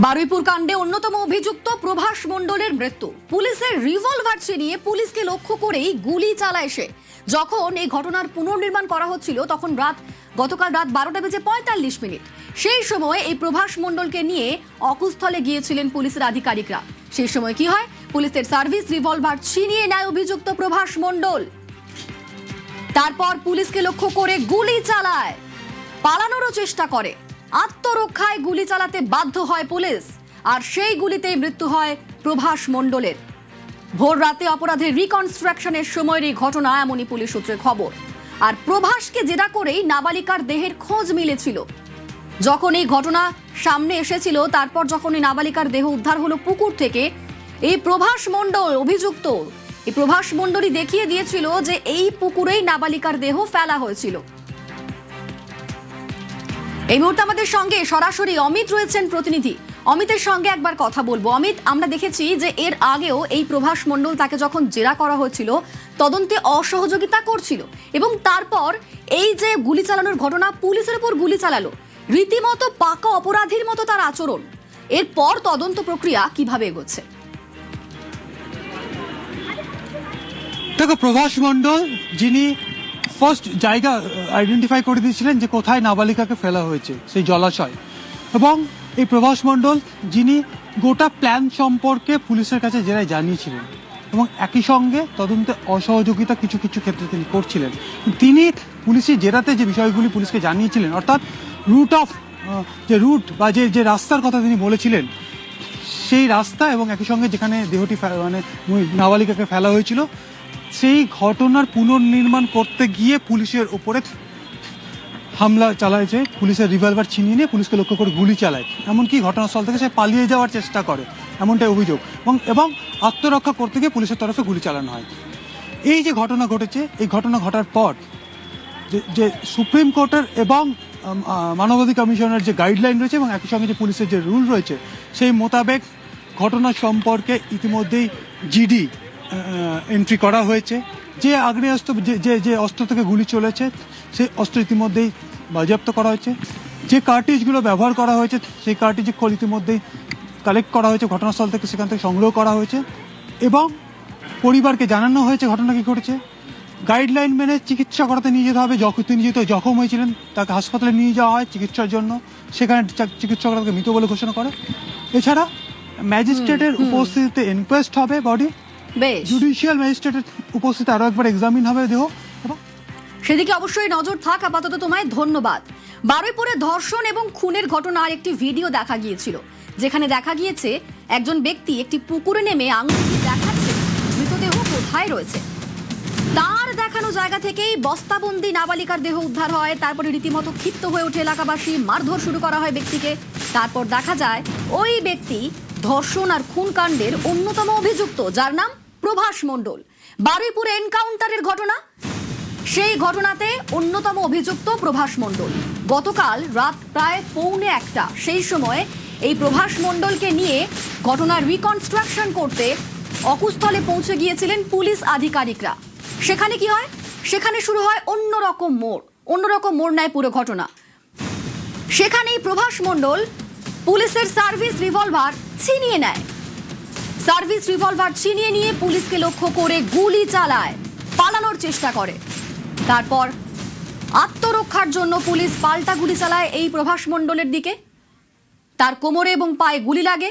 বারুইপুর কাণ্ডে অন্যতম অভিযুক্ত প্রভাস মণ্ডলের মৃত্যু। পুলিশের রিভলভার ছিনিয়ে পুলিশকে লক্ষ্য করেই গুলি চালায় সে। যখন এই ঘটনার পুনর্নির্মাণ করা হচ্ছিল তখন গতকাল রাত 12:45 সেই সময় এই প্রভাস মণ্ডলকে নিয়ে অকুস্থলে গিয়েছিলেন পুলিশের আধিকারিকরা। সেই সময় কি হয়, পুলিশের সার্ভিস রিভলভার ছিনিয়ে নেয় অভিযুক্ত প্রভাস মণ্ডল। তারপর পুলিশকে লক্ষ্য করে গুলি চালায়, পালানোরও চেষ্টা করে। আত্মরক্ষায় গুলি চালাতে বাধ্য হয় পুলিশ, আর সেই গুলিতেই মৃত্যু হয় প্রভাস মণ্ডলের। ভোর রাতে অপরাধের রিকনস্ট্রাকশনের সময়ের এই ঘটনা, এমনই পুলিশ সূত্রে খবর। আর প্রভাসকে জেরা করেই নাবালিকার দেহের খোঁজ মিলেছিল। যখন এই ঘটনা সামনে এসেছিল, তারপর যখন এই নাবালিকার দেহ উদ্ধার হলো পুকুর থেকে, এই প্রভাস মণ্ডল অভিযুক্ত, এই প্রভাস মণ্ডলই দেখিয়ে দিয়েছিল যে এই পুকুরেই নাবালিকার দেহ ফেলা হয়েছিল। এই মুহূর্তে আমাদের সঙ্গে সরাসরি অমিত রয়েছেন প্রতিনিধি। অমিতের সঙ্গে একবার কথা বলবো। অমিত, আমরা দেখেছি যে এর আগেও এই প্রভাস মণ্ডল, তাকে যখন জেরা করা হয়েছিল তদন্তে অসহযোগিতা করছিল, এবং তারপর এই যে গুলি চালানোর ঘটনা, পুলিশের উপর গুলি চালালো, রীতিমতো পাকা অপরাধীর মতো তার আচরণ। এরপর তদন্ত প্রক্রিয়া কিভাবে এগোচ্ছে? দেখো, প্রভাস মণ্ডল যিনি ফার্স্ট জায়গা আইডেন্টিফাই করে দিয়েছিলেন যে কোথায় নাবালিকাকে ফেলা হয়েছে, সেই জলাশয়, এবং এই প্রভাস মণ্ডল যিনি গোটা প্ল্যান সম্পর্কে পুলিশের কাছে জেরায় জানিয়েছিলেন, এবং একই সঙ্গে তদন্তে অসহযোগিতা কিছু কিছু ক্ষেত্রে তিনি করছিলেন। তিনি পুলিশের জেরাতে যে বিষয়গুলি পুলিশকে জানিয়েছিলেন, অর্থাৎ রুট বা যে রাস্তার কথা তিনি বলেছিলেন, সেই রাস্তা এবং একই সঙ্গে যেখানে দেহটি নাবালিকাকে ফেলা হয়েছিল, সেই ঘটনার পুনর্নির্মাণ করতে গিয়ে পুলিশের উপরে হামলা চালাইছে। পুলিশের রিভলভার ছিনিয়ে নিয়ে পুলিশকে লক্ষ্য করে গুলি চালায়, এমনকি ঘটনাস্থল থেকে সে পালিয়ে যাওয়ার চেষ্টা করে, এমনটাই অভিযোগ। এবং আত্মরক্ষা করতে গিয়ে পুলিশের তরফে গুলি চালানো হয়। এই যে ঘটনা ঘটেছে, এই ঘটনা ঘটার পর যে সুপ্রিম কোর্টের এবং মানবাধিকার কমিশনের যে গাইডলাইন রয়েছে এবং একই সঙ্গে যে পুলিশের যে রুল রয়েছে, সেই মোতাবেক ঘটনা সম্পর্কে ইতিমধ্যেই জিডি এন্ট্রি করা হয়েছে। যে আগ্নেয়াস্ত্র, যে অস্ত্র থেকে গুলি চলেছে, সেই অস্ত্র ইতিমধ্যেই বাজেয়াপ্ত করা হয়েছে। যে কার্টিজগুলো ব্যবহার করা হয়েছে, সেই কার্টিজ ইতিমধ্যেই কালেক্ট করা হয়েছে ঘটনাস্থল থেকে, সেখান থেকে সংগ্রহ করা হয়েছে, এবং পরিবারকে জানানো হয়েছে ঘটনা কি ঘটেছে। গাইডলাইন মেনে চিকিৎসা করাতে নিয়ে যেতে হবে। তিনি যেহেতু জখম হয়েছিলেন, তাকে হাসপাতালে নিয়ে যাওয়া হয় চিকিৎসার জন্য। সেখানে চিকিৎসকরা তাকে মৃত বলে ঘোষণা করে। এছাড়া ম্যাজিস্ট্রেটের উপস্থিতিতে ইনকোয়েস্ট হবে, বডি জুডিশিয়াল ম্যাজিস্ট্রেটের উপস্থিতিতে আরো একবার এক্সামিন হবে দেহ। সেদিকে অবশ্যই নজর থাক। আপাতত তোমায় ধন্যবাদ। বারুইপুরে ধর্ষণ এবং খুনের ঘটনার একটি ভিডিও দেখা গিয়েছিল, যেখানে দেখা গিয়েছে একজন ব্যক্তি একটি পুকুরে নেমে আঙুল দেখাচ্ছে মৃতদেহ কোথায় রয়েছে। তার দেখানো জায়গা থেকেই বস্তাবন্দি নাবালিকার দেহ উদ্ধার হয়। তারপরে রীতিমতো ক্ষিপ্ত হয়ে ওঠে এলাকাবাসী, মারধর শুরু করা হয় ব্যক্তিকে। তারপর দেখা যায় ওই ব্যক্তি ধর্ষণ আর খুন কাণ্ডের অন্যতম অভিযুক্ত, যার নাম প্রভাস মণ্ডল। বারুইপুরে এনকাউন্টারের ঘটনা, সেই ঘটনাতে অন্যতম অভিযুক্ত প্রভাস মণ্ডল। গতকাল রাত প্রায় 1:45 সেই সময় এই প্রভাস মণ্ডলকে নিয়ে ঘটনার রিকনস্ট্রাকশন করতে অকুস্থলে পৌঁছে গিয়েছিলেন পুলিশ আধিকারিকরা। সেখানে কি হয়, সেখানে শুরু হয় অন্যরকম মোড় নেয় পুরো ঘটনা। সেখানেই প্রভাস মণ্ডল পুলিশের সার্ভিস রিভলভার ছিনিয়ে নেয়। সার্ভিস রিভলভার ছিনিয়ে নিয়ে পুলিশকে লক্ষ্য করে গুলি চালায়, পালানোর চেষ্টা করে। তারপর আত্মরক্ষার জন্য পুলিশ পাল্টা গুলি চালায় এই প্রভাস মণ্ডলের দিকে। তার কোমরে এবং পায়ে গুলি লাগে।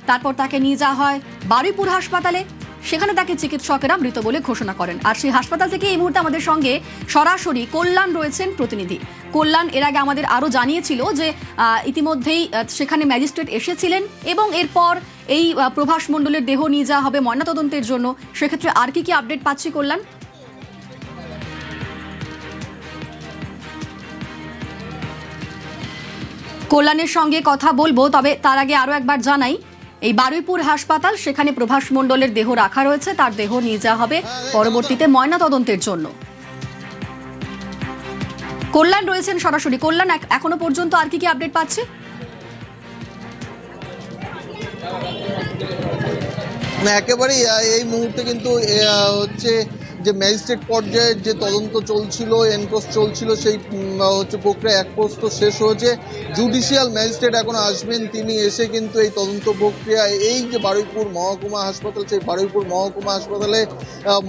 তারপর তাকে নিয়ে যাওয়া হয় বারুইপুর হাসপাতালে। সেখানে তাকে চিকিৎসকেরা মৃত বলে ঘোষণা করেন। আর সেই হাসপাতাল থেকে এই মুহূর্তে আমাদের সঙ্গে সরাসরি কল্যাণ রয়েছেন প্রতিনিধি। কল্যাণ এর আগে আমাদের আরো জানিয়েছিল যে ইতিমধ্যেই সেখানে ম্যাজিস্ট্রেট এসেছিলেন, এবং এরপর এই প্রভাস মণ্ডলের দেহ নিয়ে যাওয়া হবে ময়নাতদন্তের জন্য। সেক্ষেত্রে আর কি আপডেট পাচ্ছি কল্যাণ? কল্যাণের সঙ্গে কথা বলবো, তবে তার আগে আরো একবার জানাই, এই বারুইপুর হাসপাতাল, সেখানে প্রভাস মণ্ডলের দেহ রাখা রয়েছে। তার দেহ নিয়ে যাওয়া হবে পরবর্তীতে ময়নাতদন্তের জন্য। কল্যাণ রয়েছেন সরাসরি। কল্যাণ, এখনো পর্যন্ত আর কি আপডেট পাচ্ছে? একেবারেই এই মুহূর্তে কিন্তু হচ্ছে যে ম্যাজিস্ট্রেট পর্যায়ে যে তদন্ত চলছিল, এনকোয়ারি চলছিল, সেই প্রক্রিয়া এক পোস্ত শেষ হয়েছে। জুডিশিয়াল ম্যাজিস্ট্রেট এখন আসবেন, তিনি এসে কিন্তু এই তদন্ত প্রক্রিয়া, এই যে বারুইপুর মহকুমা হাসপাতাল, সেই বারুইপুর মহকুমা হাসপাতালে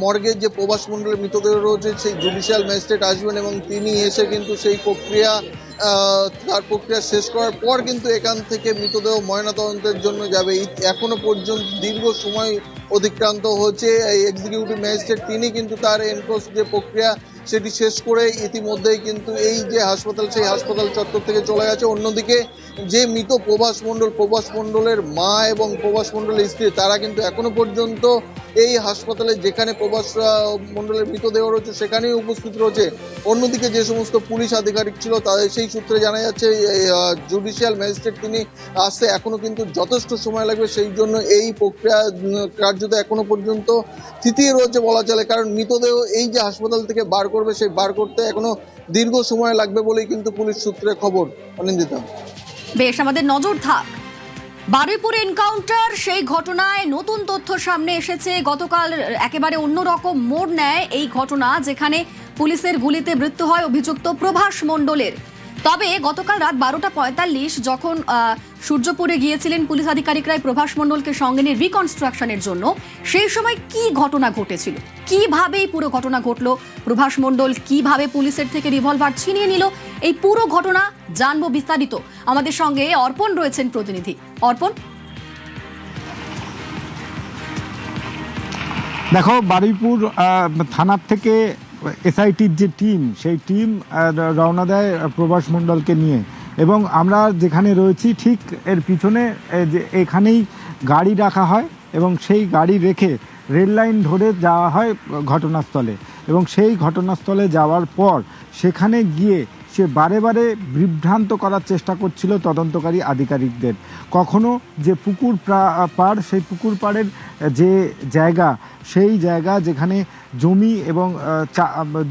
মর্গের যে প্রভাস মণ্ডলের মৃতদেহ রয়েছে, সেই জুডিশিয়াল ম্যাজিস্ট্রেট আসবেন এবং তিনি এসে কিন্তু সেই তার প্রক্রিয়া শেষ করার পর কিন্তু এখান থেকে মৃতদেহ ময়নাতদন্তের জন্য যাবে। এখনো পর্যন্ত দীর্ঘ সময় অতিক্রান্ত হচ্ছে। এই এক্সিকিউটিভ ম্যাজিস্ট্রেট তিনি কিন্তু তার এনকোয়ারি যে প্রক্রিয়া সেটি শেষ করে ইতিমধ্যেই কিন্তু এই যে হাসপাতাল, সেই হাসপাতাল চত্বর থেকে চলে গেছে। অন্যদিকে যে মৃত প্রভাস মণ্ডলের মা এবং প্রভাস মণ্ডলের স্ত্রী, তারা কিন্তু এখনো পর্যন্ত এই হাসপাতালে যেখানে প্রভাস মণ্ডলের মৃতদেহ রয়েছে সেখানেই উপস্থিত রয়েছে। অন্যদিকে যে সমস্ত পুলিশ আধিকারিক ছিল তাদের সেই সূত্রে জানা যাচ্ছে জুডিশিয়াল ম্যাজিস্ট্রেট তিনি আসতে এখনো কিন্তু যথেষ্ট সময় লাগবে। সেই জন্য এই প্রক্রিয়া কার্যত এখনো পর্যন্ত থিতিয়ে রয়েছে বলা চলে, কারণ মৃতদেহ এই যে হাসপাতাল থেকে বার করবে, সেই বার করতে এখনো দীর্ঘ সময় লাগবে বলেই কিন্তু পুলিশ সূত্রে খবর। অনিন্দিতা, বেশ, আমাদের নজর থাক বারুইপুর এনকাউন্টার, সেই ঘটনায় নতুন তথ্য সামনে এসেছে। গতকাল একেবারে অন্যরকম মোড় নেয় এই ঘটনা, যেখানে পুলিশের গুলিতে মৃত্যু হয় অভিযুক্ত প্রভাস মণ্ডলের। তবে গতকাল রাত 12:45 যখন সূর্যপুরে গিয়েছিলেন পুলিশ আধিকারিকরা প্রভাস মণ্ডলকে সঙ্গে নিয়ে রিকনস্ট্রাকশনের জন্য, সেই সময় কি ঘটনা ঘটেছিল, কিভাবে এই পুরো ঘটনা ঘটলো, প্রভাস মণ্ডল কিভাবে পুলিশের থেকে রিভলভার ছিনিয়ে নিল, এই পুরো ঘটনা জানবো বিস্তারিত। আমাদের সঙ্গে অর্পণ রয়েছেন প্রতিনিধি। অর্পণ, দেখো, বারুইপুর থানার থেকে এসআইটির যে টিম, সেই টিম রওনা দেয় প্রভাস মণ্ডলকে নিয়ে, এবং আমরা যেখানে রয়েছি ঠিক এর পিছনে যে এখানেই গাড়ি রাখা হয় এবং সেই গাড়ি রেখে রেল লাইন ধরে যাওয়া হয় ঘটনাস্থলে। এবং সেই ঘটনাস্থলে যাওয়ার পর সেখানে গিয়ে সে বারে বারে বিভ্রান্ত করার চেষ্টা করছিল তদন্তকারী আধিকারিকদের। কখনো যে পুকুর পাড়, সেই পুকুর পাড়ের যে জায়গা, সেই জায়গা যেখানে জমি এবং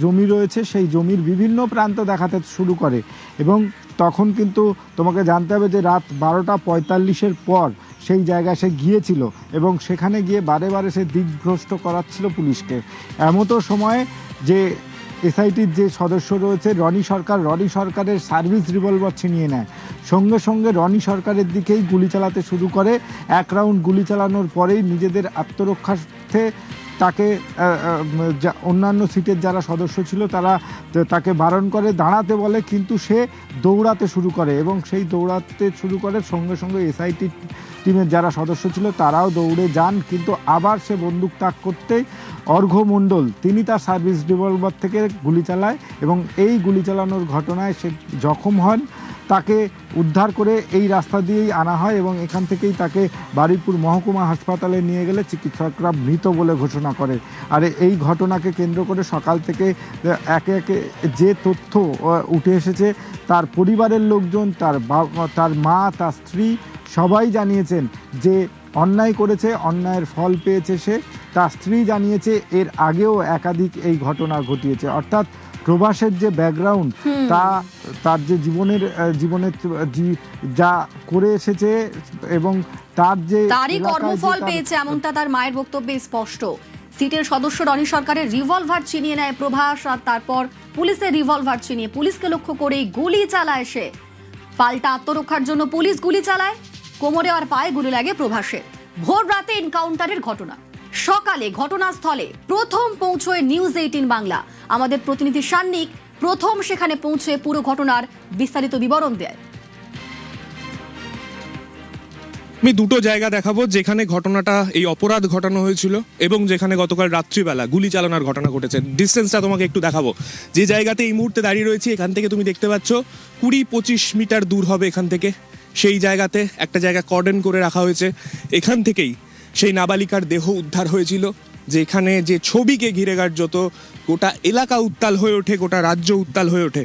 জমি রয়েছে, সেই জমির বিভিন্ন প্রান্ত দেখাতে শুরু করে। এবং তখন কিন্তু তোমাকে জানতে হবে যে রাত 12:45 পর সেই জায়গায় সে গিয়েছিল এবং সেখানে গিয়ে বারে বারে সে দিকভ্রষ্ট করাচ্ছিল পুলিশকে। এমতো সময়ে যে এসআইটির যে সদস্য রয়েছে রনি সরকারের সার্ভিস রিভলভার ছিনিয়ে নেয়। সঙ্গে সঙ্গে রনি সরকারের দিকেই গুলি চালাতে শুরু করে। এক রাউন্ড গুলি চালানোর পরেই নিজেদের আত্মরক্ষার্থে তাকে অন্যান্য সিটের যারা সদস্য ছিল তারা তাকে বারণ করে, দাঁড়াতে বলে, কিন্তু সে দৌড়াতে শুরু করে এবং সেই দৌড়াতে শুরু করে সঙ্গে সঙ্গে এসআইটি টিমের যারা সদস্য ছিল তারাও দৌড়ে যান। কিন্তু আবার সে বন্দুক তাক করতেই অর্ঘ্য মণ্ডল তিনি তার সার্ভিস রিভলভার থেকে গুলি চালায় এবং এই গুলি চালানোর ঘটনায় সে জখম হন। তাকে উদ্ধার করে এই রাস্তা দিয়েই আনা হয় এবং এখান থেকেই তাকে বারুইপুর মহকুমা হাসপাতালে নিয়ে গেলে চিকিৎসকরা মৃত বলে ঘোষণা করে। আর এই ঘটনাকে কেন্দ্র করে সকাল থেকে একে একে যে তথ্য উঠে এসেছে, তার পরিবারের লোকজন, তার মা, তার স্ত্রী সবাই জানিয়েছেন যে অন্যায় করেছে, অন্যায়ের ফল পেয়েছে সে। তার স্ত্রী জানিয়েছে এর আগেও একাধিক এই ঘটনা ঘটিয়েছে। অর্থাৎ প্রভাসের যে ব্যাকগ্রাউন্ড, তার যে জীবনের যা করে এসেছে এবং তার যে তারই কর্মফল পেয়েছে, এমনটা তার মায়ের বক্তব্যে স্পষ্ট। সিটের সদস্য রনি সরকারের রিভলভার ছিনিয়ে নেয় প্রভাস, আর তারপর পুলিশের রিভলভার ছিনিয়ে পুলিশকে লক্ষ্য করে গুলি চালায় সে। পাল্টা আত্মরক্ষার জন্য পুলিশ গুলি চালায়, কোমরে আর পায়ে গুলি লাগে প্রভাসের। ভোর রাতে এনকাউন্টারের ঘটনা, সকালে ঘটনাস্থলে প্রথম পৌঁছয় নিউজ 18 বাংলা। আমাদের প্রতিনিধি সান্নিক প্রথম সেখানে পৌঁছে পুরো ঘটনার বিস্তারিত বিবরণ দেয়। আমি দুটো জায়গা দেখাবো যেখানে ঘটনাটা, এই অপরাধ ঘটানো হয়েছিল এবং যেখানে গতকাল রাত্রিবেলা গুলি চালানোর ঘটনা ঘটেছে। ডিস্টেন্সটা তোমাকে একটু দেখাবো। যে জায়গাতে এই মুহূর্তে দাঁড়িয়ে রয়েছি, এখান থেকে তুমি দেখতে পাচ্ছ 20-25 মিটার দূর হবে এখান থেকে। সেই জায়গাতে একটা জায়গা কর্ডন করে রাখা হয়েছে। এখান থেকেই সেই নাবালিকার দেহ উদ্ধার হয়েছিল, যেখানে যে ছবিকে ঘিরে কার্যত গোটা এলাকা উত্তাল হয়ে ওঠে, গোটা রাজ্য উত্তাল হয়ে ওঠে।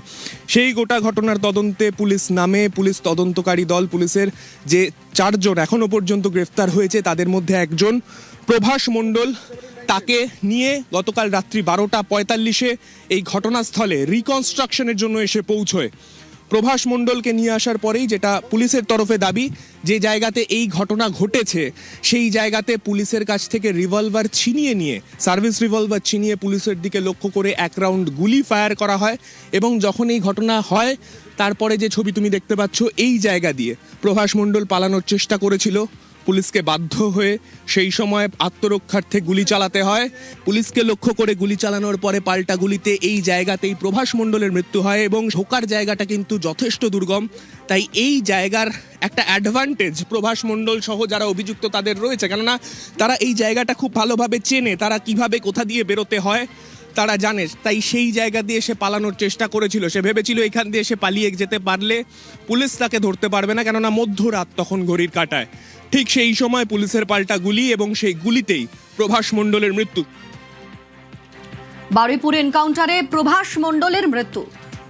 সেই গোটা ঘটনার তদন্তে পুলিশ নামে, পুলিশ তদন্তকারী দল, পুলিশের যে 4 জন এখনো পর্যন্ত গ্রেফতার হয়েছে তাদের মধ্যে একজন প্রভাস মণ্ডল, তাকে নিয়ে গতকাল রাত্রি 12:45 এই ঘটনাস্থলে রিকনস্ট্রাকশনের জন্য এসে পৌঁছয়। প্রভাস মণ্ডলকে নিয়ে আসার পরেই যেটা পুলিশের তরফে দাবি, যে জায়গাতে এই ঘটনা ঘটেছে সেই জায়গাতে পুলিশের কাছ থেকে রিভলভার ছিনিয়ে নিয়ে, সার্ভিস রিভলভার ছিনিয়ে পুলিশের দিকে লক্ষ্য করে এক রাউন্ড গুলি ফায়ার করা হয়। এবং যখন এই ঘটনা হয় তারপরে যে ছবি তুমি দেখতে পাচ্ছ, এই জায়গা দিয়ে প্রভাস মণ্ডল পালানোর চেষ্টা করেছিল, পুলিশকে বাধ্য হয়ে সেই সময় আত্মরক্ষার্থে গুলি চালাতে হয়। পুলিশকে লক্ষ্য করে গুলি চালানোর পরে পাল্টা গুলিতে এই জায়গাতেই প্রভাস মণ্ডলের মৃত্যু হয়। এবং ঢোকার জায়গাটা কিন্তু যথেষ্ট দুর্গম, তাই এই জায়গার একটা অ্যাডভান্টেজ প্রভাস মণ্ডল সহ যারা অভিযুক্ত তাদের রয়েছে, কেননা তারা এই জায়গাটা খুব ভালোভাবে চেনে, তারা কিভাবে কোথা দিয়ে বেরোতে হয় তারা জানে। তাই সেই জায়গা দিয়ে সে পালানোর চেষ্টা করেছিল। সে ভেবেছিল এখান দিয়ে সে পালিয়ে যেতে পারলে পুলিশ তাকে ধরতে পারবে না, কেননা মধ্যরাত তখন ঘড়ির কাঁটায়। ঠিক সেই সময় পুলিশের পাল্টা গুলি এবং সেই গুলিতেই প্রভাস মণ্ডলের মৃত্যু। বারুইপুর এনকাউন্টারে প্রভাস মণ্ডলের মৃত্যু,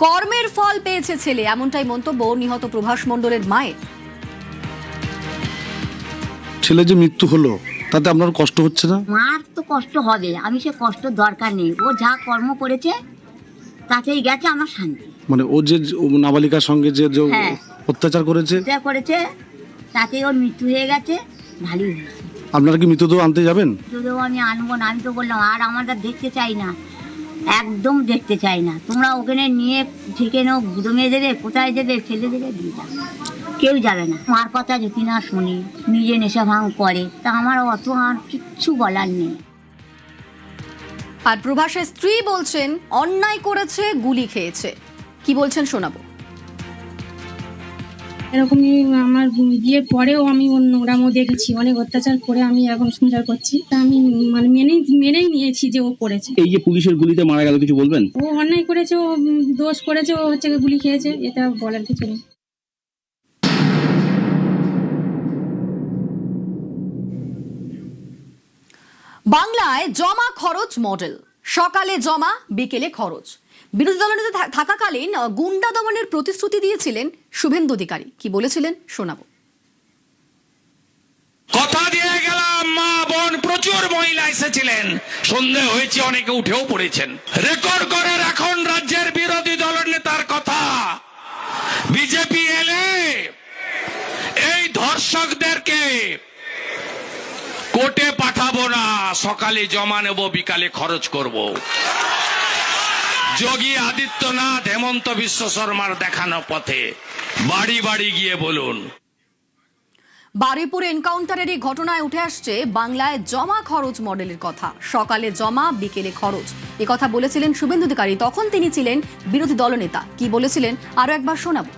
কর্মের ফল পেয়েছে ছেলে, এমনটাই মন্তব্য নিহত প্রভাস মণ্ডলের মায়ের। ছেলে যে মৃত্যু হলো তাতে আপনার কষ্ট হচ্ছে না? মার তো কষ্ট হবে, আমি সে কষ্ট দরকার নেই, ও যা কর্ম করেছে তাতেই গেছে আমার শান্তি। মানে ও যে নাবালিকার সঙ্গে যে হ্যাঁ। অত্যাচার করেছে, যা করেছে তাতেই ওর মৃত্যু হয়ে গেছে, ভালোই হয়েছে। আপনারা কি মৃতদেহ আনতে যাবেন? যদিও আমি আনবো না, আমি তো বললাম আর আমরা দেখতে চাই না, একদম দেখতে চাই না। তোমরা ওখানে নিয়ে ঠেকে নাও, গুদমে দেবে, কোথায় দেবে, ফেলে দেবে, দিয়ে যাবে, কেউ যাবে না। মার কথা যদি না শুনি, নিজে নেশা ভাঙ করে, তা আমার অত আর কিচ্ছু বলার নেই। আর প্রভাসের স্ত্রী বলছেন অন্যায় করেছে, গুলি খেয়েছে। কি বলছেন শোনাবো। এরকমই আমার বিয়ের পরেও আমি ওর নোংরামও দেখেছি, অনেক অত্যাচার করে আমি এখন সংসার করছি, তা আমি মানে মেনেই নিয়েছি যে ও করেছে। এই যে পুলিশের গুলিতে মারা গেল, কিছু বলবেন? ও অন্যায় করেছে, ও দোষ করেছে, ও হচ্ছে গুলি খেয়েছে, এটা বলার কিছু নেই। বাংলায় জমা খরচ মডেল, সকালে জমা বিকেলে খরচ। বিরোধী দলনেতা থাকাকালীন গুন্ডা দমনের প্রতিশ্রুতি দিয়েছিলেন শুভেন্দু অধিকারী। কি বলেছিলেন শোনাবো। কথা দিয়ে গেলাম, মা বোন প্রচুর মহিলা এসেছিলেন, সন্দেহ হয়েছে অনেকে উঠেও পড়েছেন। রেকর্ড করে রাখুন রাজ্যের বিরোধী দলের নেতার কথা, বিজেপি এলে এই ধর্ষকদেরকে কোর্টে পাঠাবো না, সকালে জমা নেব, বিকালে খরচ করব। যোগী আদিত্যনাথ, হেমন্ত বিশ্ব শর্মার দেখানো পথে বাড়ি বাড়ি গিয়ে বলুন। বারুইপুর এনকাউন্টারের এই ঘটনায় উঠে আসছে বাংলায় জমা খরচ মডেলের কথা। সকালে জমা বিকেলে খরচ, এ কথা বলেছিলেন শুভেন্দু অধিকারী, তখন তিনি ছিলেন বিরোধী দলনেতা। কি বলেছিলেন আরো একবার শোনাবো।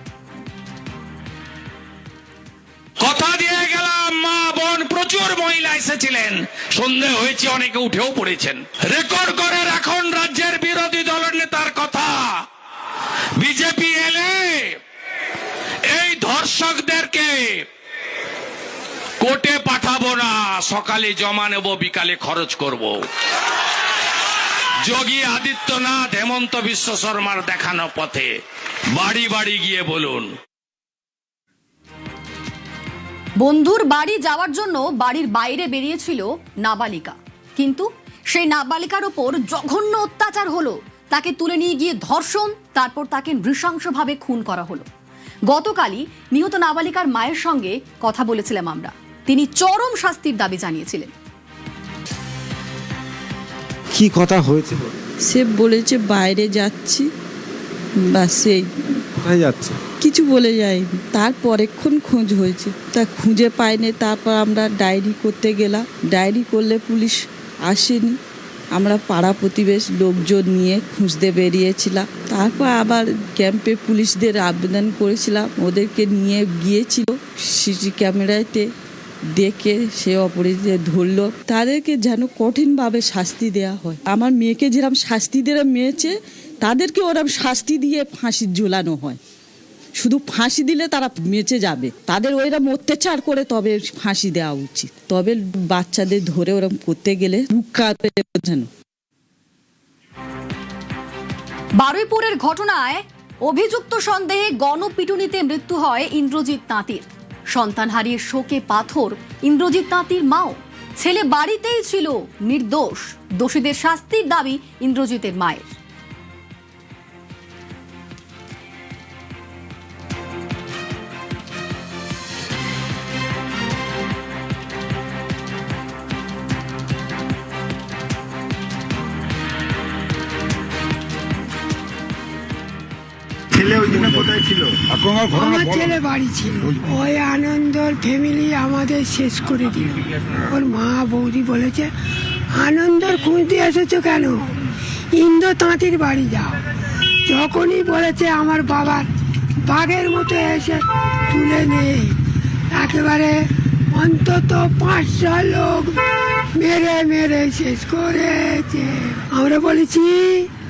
কথা দিয়ে গেলাম, মা বোন প্রচুর মহিলা এসেছিলেন, সন্দেহ হয়েছে অনেকে উঠেও পড়েছেন। রেকর্ড করে রাখুন রাজ্যের বিরোধী দলের নেতার কথা, বিজেপি এলে এই ধর্ষকদেরকে কোর্টে পাঠাবো না, সকালে জমা নেব, বিকালে খরচ করব। যোগী আদিত্যনাথ, হেমন্ত বিশ্ব শর্মার দেখানো পথে বাড়ি বাড়ি গিয়ে বলুন। বন্ধুর বাড়ি যাওয়ার জন্য বাড়ির বাইরে বেরিয়েছিল নাবালিকা, কিন্তু সেই নাবালিকার ওপর জঘন্য অত্যাচার হলো, তাকে তুলে নিয়ে গিয়ে ধর্ষণ, তারপর তাকে নৃশংসভাবে খুন করা হলো। গতকালই নিহত নাবালিকার মায়ের সঙ্গে কথা বলেছিলাম আমরা, তিনি চরম শাস্তির দাবি জানিয়েছিলেন। কি কথা হয়েছিল? সে বলেছে বাইরে যাচ্ছি, বা সেই কোথায় যাচ্ছে কিছু বলে যায়নি। তার পরেক্ষণ খোঁজ হয়েছে, তা খুঁজে পাইনি। তারপর আমরা ডায়েরি করতে গেলাম, ডায়েরি করলে পুলিশ আসেনি। আমরা পাড়া প্রতিবেশ লোকজন নিয়ে খুঁজতে বেরিয়েছিলাম। তারপর আবার ক্যাম্পে পুলিশদের আবেদন করেছিলাম, ওদেরকে নিয়ে গিয়েছিল। সিসি ক্যামেরাতে দেখে সে অপরাধীদের ধরলো, তাদেরকে যেন কঠিনভাবে শাস্তি দেওয়া হয়। আমার মেয়েকে যেরকম শাস্তি দেওয়া মেয়েছে, তাদেরকে ওরকম শাস্তি দিয়ে ফাঁসি ঝুলানো হয়। শুধু ফাঁসি দিলে তারা বেঁচে যাবে, তাদের ওইরকম অত্যাচার করে তবে ফাঁসি দেওয়া উচিত। তবে বাচ্চাদের ধরে ওরকম করতে গেলে বোঝানো। বারুইপুরের ঘটনায় অভিযুক্ত সন্দেহে গণপিটুনিতে মৃত্যু হয় ইন্দ্রজিৎ তাঁতির। সন্তান হারিয়ে শোকে পাথর ইন্দ্রজিৎ তাঁতির মাও। ছেলে বাড়িতেই ছিল নির্দোষ, দোষীদের শাস্তির দাবি ইন্দ্রজিতের মায়ের। ছেলে ওই দিনে কোথায় ছিল? আমার ছেলে বাড়ি ছিল। ওই আনন্দর ফ্যামিলি আমাদের শেষ করে দিল। ওর মা বৌদি বলেছে, আনন্দর খুঁজতে এসেছো কেন? ইন্দ্র তাঁতির বাড়ি যাও। যখনই বলেছে আমার বাবার বাঘের মতো এসে তুলে নেই, একেবারে অন্তত 500 লোক মেরে মেরে শেষ করেছে। আমরা বলেছি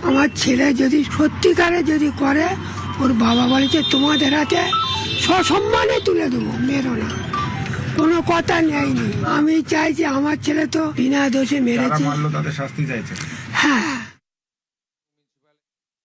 আমার ছেলে যদি সত্যিকারে যদি করে, ওর বাবা বলেছে তোমাদের হাতে সসম্মানে তুলে দেবো, মেরো না, কোনো কথা নেয়নি। আমি চাইছি আমার ছেলে তো বিনা দোষে মেরেছে। তাদের শাস্তি চাইছে। হ্যাঁ,